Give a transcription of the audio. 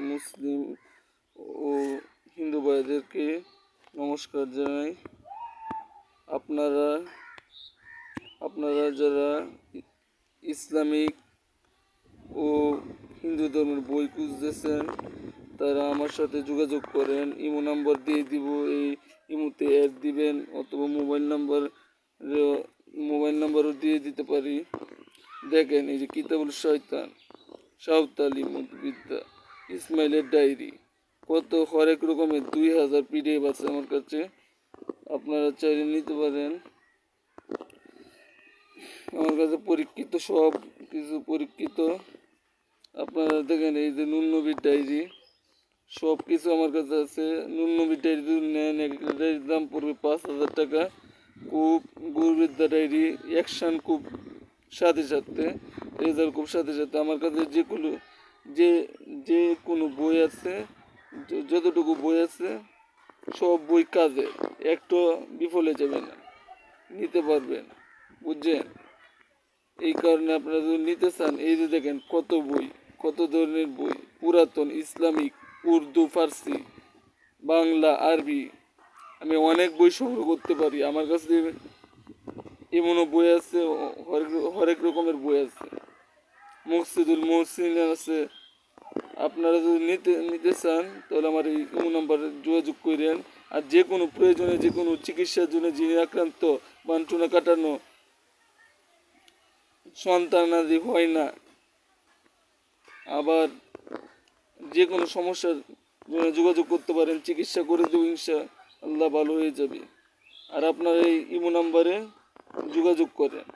মুসলিম ও হিন্দু ভাইদেরকে নমস্কার জানাই। আপনারা আপনারা যারা ইসলামিক ও হিন্দু ধর্মের বই খুঁজতেছেন তারা আমার সাথে যোগাযোগ করেন। ইমো নাম্বার দিয়ে দিব, এই ইমোতে অ্যাড দিবেন, অথবা মোবাইল নাম্বারও দিয়ে দিতে পারি। দেখেন, এই যে কিতাবুল শয়তান, সাঁওতালি মতবিদ্যা, ইসমাইলের ডায়েরি, কত হরেক রকমের 2000 PDF আছে আমার কাছে। আপনারা চাইলে নিতে পারেন। আমার কাছে পরীক্ষিত, সব কিছু পরীক্ষিত। আপনারা দেখেন, এই যে নুন নবীর ডায়েরি, সব কিছু আমার কাছে আছে। নুন নবীর ডায়েরি যদি নেন, একটা ডায়েরির দাম পড়বে 5000 টাকা। খুব গুরবিদ্যা ডায়েরি, অ্যাকশান খুব সাথে সাথে, রেজাল্ট খুব সাথে সাথে। আমার কাছে যে কোনো বই আছে, যতটুকু বই আছে সব বই কাজে, একটা বিফলে যাবে না, নিতে পারবেন, বুঝছেন? এই কারণে আপনারা যদি নিতে চান, এই যে দেখেন কত বই, কত ধরনের বই, পুরাতন, ইসলামিক, উর্দু, ফার্সি, বাংলা, আরবি, আমি অনেক বই সংগ্রহ করতে পারি। আমার কাছে এমনও বই আছে, হরেক রকমের বই আছে, মকসিদুল মহসিন আছে। আপনারা যদি নিতে চান তাহলে আমার এই নাম্বারে যোগাযোগ করেন। আর যে কোনো প্রয়োজনে, যে কোনো চিকিৎসার জন্য, যিনি আক্রান্ত, বানটুনা কাটানো, সন্তানাদি হয় না, আবার যে কোনো সমস্যার জন্য যোগাযোগ করতে পারেন, চিকিৎসা করে দেবো ইনশাআল্লাহ, ভালো হয়ে যাবে। আর আপনার এই ইমো নাম্বারে যোগাযোগ করেন।